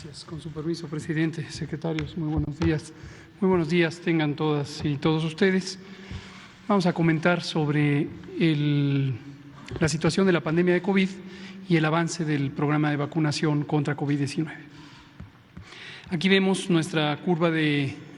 Gracias. Con su permiso, presidente, secretarios, muy buenos días. Muy buenos días tengan todas y todos ustedes. Vamos a comentar sobre la situación de la pandemia de COVID y el avance del programa de vacunación contra COVID-19. Aquí vemos nuestra curva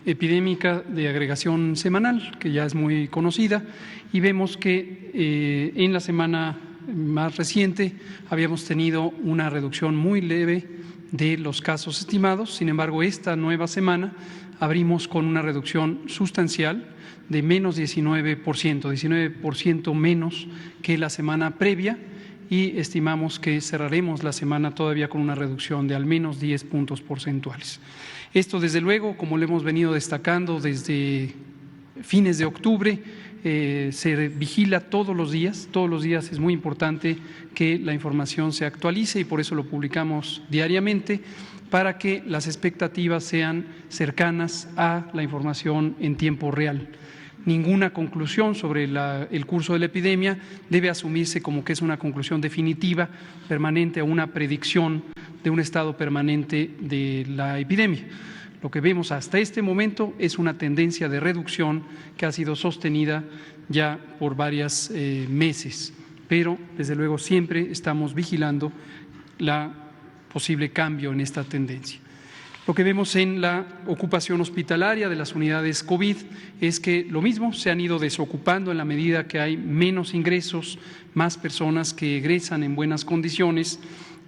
epidémica de agregación semanal, que ya es muy conocida, y vemos que en la semana más reciente habíamos tenido una reducción muy leve de los casos estimados. Sin embargo, esta nueva semana abrimos con una reducción sustancial de menos 19% menos que la semana previa, y estimamos que cerraremos la semana todavía con una reducción de al menos 10 puntos porcentuales. Esto, desde luego, como lo hemos venido destacando desde fines de octubre, se vigila todos los días es muy importante que la información se actualice y por eso lo publicamos diariamente, para que las expectativas sean cercanas a la información en tiempo real. Ninguna conclusión sobre el curso de la epidemia debe asumirse como que es una conclusión definitiva, permanente, o una predicción de un estado permanente de la epidemia. Lo que vemos hasta este momento es una tendencia de reducción que ha sido sostenida ya por varios meses, pero desde luego siempre estamos vigilando la posible cambio en esta tendencia. Lo que vemos en la ocupación hospitalaria de las unidades COVID es que lo mismo, se han ido desocupando en la medida que hay menos ingresos, más personas que egresan en buenas condiciones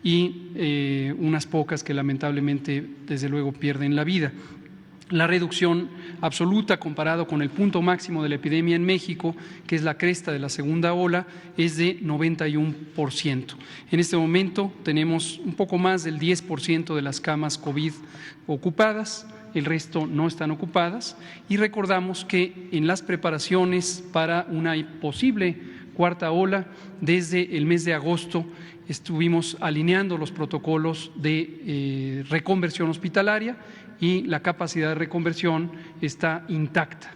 y unas pocas que lamentablemente, desde luego, pierden la vida. La reducción absoluta comparado con el punto máximo de la epidemia en México, que es la cresta de la segunda ola, es de 91%. En este momento tenemos un poco más del 10% de las camas COVID ocupadas, el resto no están ocupadas, y recordamos que en las preparaciones para una posible cuarta ola, desde el mes de agosto estuvimos alineando los protocolos de reconversión hospitalaria y la capacidad de reconversión está intacta.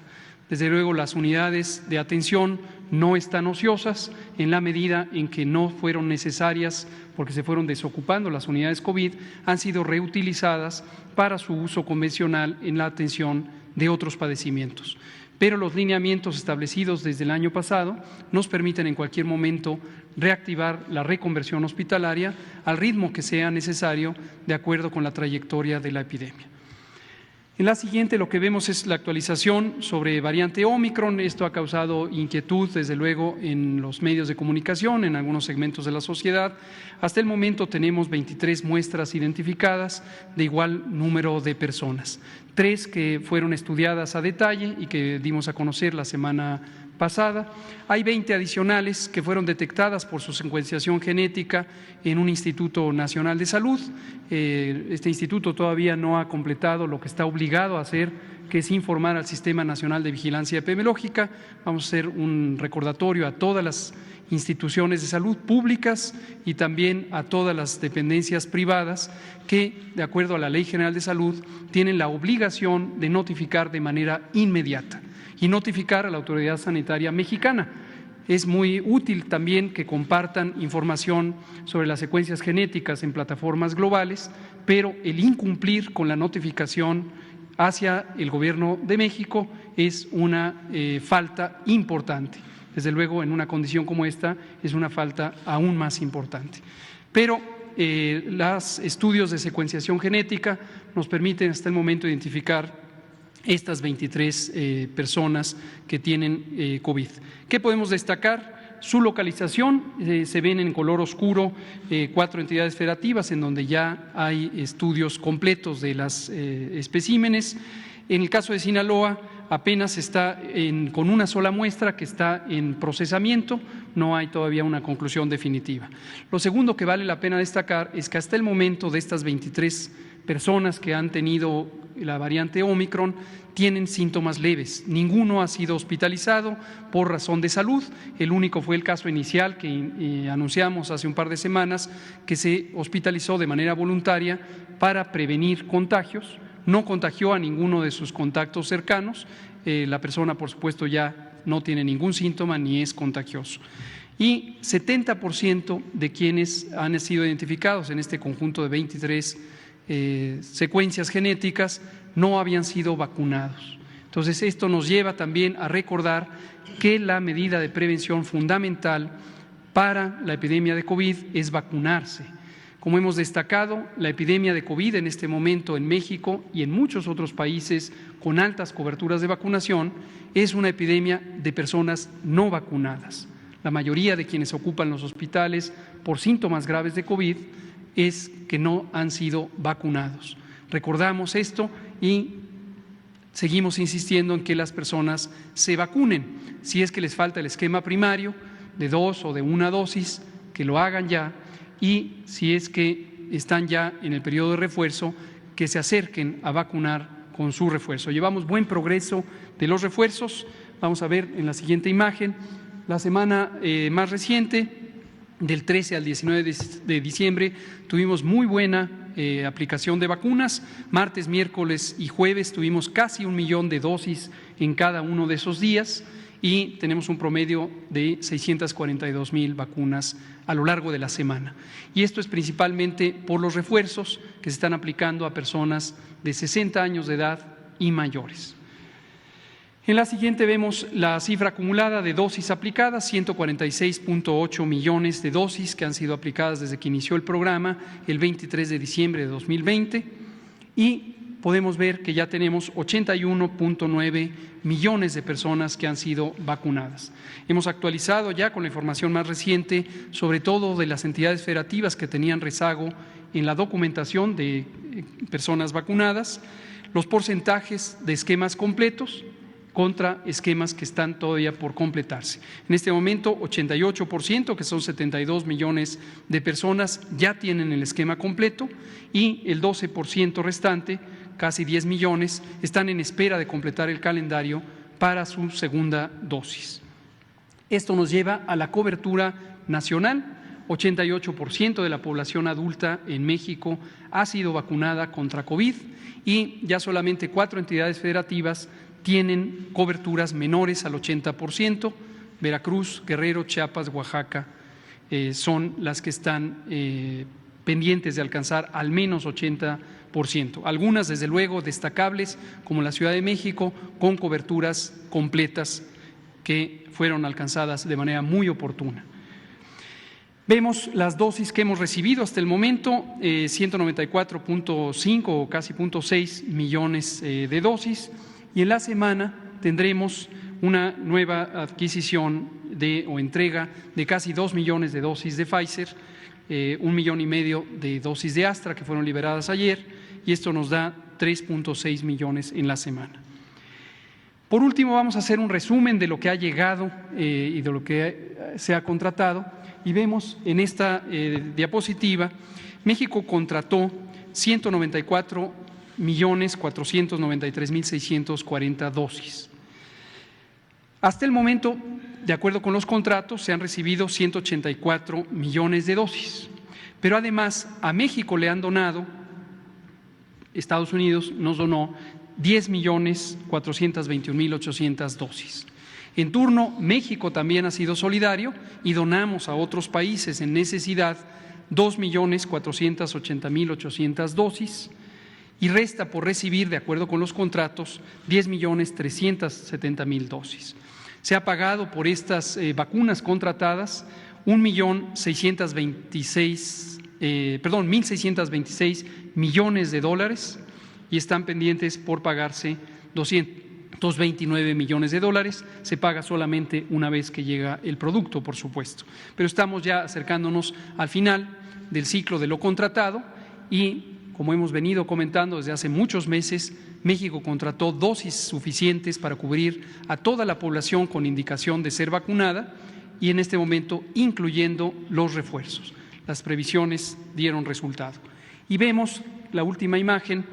Desde luego, las unidades de atención no están ociosas en la medida en que no fueron necesarias porque se fueron desocupando las unidades COVID, han sido reutilizadas para su uso convencional en la atención de otros padecimientos. Pero los lineamientos establecidos desde el año pasado nos permiten en cualquier momento reactivar la reconversión hospitalaria al ritmo que sea necesario de acuerdo con la trayectoria de la epidemia. En la siguiente lo que vemos es la actualización sobre variante Ómicron. Esto ha causado inquietud, desde luego, en los medios de comunicación, en algunos segmentos de la sociedad. Hasta el momento tenemos 23 muestras identificadas de igual número de personas, 3 que fueron estudiadas a detalle y que dimos a conocer la semana pasada. Hay 20 adicionales que fueron detectadas por su secuenciación genética en un Instituto Nacional de Salud. Este instituto todavía no ha completado lo que está obligado a hacer, que es informar al Sistema Nacional de Vigilancia Epidemiológica. Vamos a hacer un recordatorio a todas las instituciones de salud públicas y también a todas las dependencias privadas que, de acuerdo a la Ley General de Salud, tienen la obligación de notificar de manera inmediata y notificar a la Autoridad Sanitaria Mexicana. Es muy útil también que compartan información sobre las secuencias genéticas en plataformas globales, pero el incumplir con la notificación hacia el Gobierno de México es una falta importante. Desde luego, en una condición como esta, es una falta aún más importante. Pero los estudios de secuenciación genética nos permiten hasta el momento identificar estas 23 personas que tienen COVID. ¿Qué podemos destacar? Su localización, se ven en color oscuro 4 entidades federativas en donde ya hay estudios completos de las especímenes. En el caso de Sinaloa, apenas está con una sola muestra que está en procesamiento, no hay todavía una conclusión definitiva. Lo segundo que vale la pena destacar es que hasta el momento de estas 23 personas que han tenido la variante Ómicron tienen síntomas leves. Ninguno ha sido hospitalizado por razón de salud. El único fue el caso inicial que anunciamos hace un par de semanas, que se hospitalizó de manera voluntaria para prevenir contagios. No contagió a ninguno de sus contactos cercanos. La persona, por supuesto, ya no tiene ningún síntoma ni es contagioso. Y 70% de quienes han sido identificados en este conjunto de 23 secuencias genéticas no habían sido vacunados. Entonces, esto nos lleva también a recordar que la medida de prevención fundamental para la epidemia de COVID es vacunarse. Como hemos destacado, la epidemia de COVID en este momento en México y en muchos otros países con altas coberturas de vacunación es una epidemia de personas no vacunadas. La mayoría de quienes ocupan los hospitales por síntomas graves de COVID es que no han sido vacunados. Recordamos esto y seguimos insistiendo en que las personas se vacunen. Si es que les falta el esquema primario de 2 o de 1 dosis, que lo hagan ya, y si es que están ya en el periodo de refuerzo, que se acerquen a vacunar con su refuerzo. Llevamos buen progreso de los refuerzos. Vamos a ver en la siguiente imagen la semana más reciente, del 13 al 19 de diciembre, tuvimos muy buena aplicación de vacunas. Martes, miércoles y jueves tuvimos casi 1 millón de dosis en cada uno de esos días y tenemos un promedio de 642,000 vacunas a lo largo de la semana. Y esto es principalmente por los refuerzos que se están aplicando a personas de 60 años de edad y mayores. En la siguiente vemos la cifra acumulada de dosis aplicadas, 146,8 millones de dosis que han sido aplicadas desde que inició el programa el 23 de diciembre de 2020 y podemos ver que ya tenemos 81,9 millones de personas que han sido vacunadas. Hemos actualizado ya con la información más reciente, sobre todo de las entidades federativas que tenían rezago en la documentación de personas vacunadas, los porcentajes de esquemas completos contra esquemas que están todavía por completarse. En este momento, 88%, que son 72 millones de personas, ya tienen el esquema completo y el 12% restante, casi 10 millones, están en espera de completar el calendario para su segunda dosis. Esto nos lleva a la cobertura nacional. 88% de la población adulta en México ha sido vacunada contra COVID y ya solamente 4 entidades federativas tienen coberturas menores al 80%, Veracruz, Guerrero, Chiapas, Oaxaca son las que están pendientes de alcanzar al menos 80%. Algunas, desde luego, destacables, como la Ciudad de México, con coberturas completas que fueron alcanzadas de manera muy oportuna. Vemos las dosis que hemos recibido hasta el momento, 194,5 o casi 0,6 millones de dosis. Y en la semana tendremos una nueva adquisición o entrega de casi 2 millones de dosis de Pfizer, 1,5 millones de dosis de Astra que fueron liberadas ayer y esto nos da 3,6 millones en la semana. Por último, vamos a hacer un resumen de lo que ha llegado y de lo que se ha contratado y vemos en esta diapositiva, México contrató 194,493,640 dosis. Hasta el momento, de acuerdo con los contratos, se han recibido 184 millones de dosis, pero además a México le han donado, Estados Unidos nos donó 10,421,800 dosis. En turno, México también ha sido solidario y donamos a otros países en necesidad 2,480,800 dosis y resta por recibir, de acuerdo con los contratos, 10,370,000 dosis. Se ha pagado por estas vacunas contratadas 1,626 millones de dólares y están pendientes por pagarse 229 millones de dólares. Se paga solamente una vez que llega el producto, por supuesto. Pero estamos ya acercándonos al final del ciclo de lo contratado y, como hemos venido comentando desde hace muchos meses, México contrató dosis suficientes para cubrir a toda la población con indicación de ser vacunada y en este momento incluyendo los refuerzos. Las previsiones dieron resultado. Y vemos la última imagen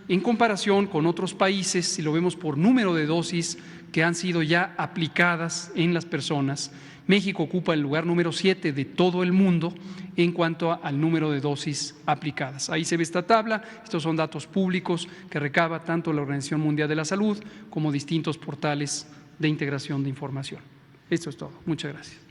en comparación con otros países, si lo vemos por número de dosis que han sido ya aplicadas en las personas. México ocupa el lugar número 7 de todo el mundo en cuanto al número de dosis aplicadas. Ahí se ve esta tabla, estos son datos públicos que recaba tanto la Organización Mundial de la Salud como distintos portales de integración de información. Esto es todo. Muchas gracias.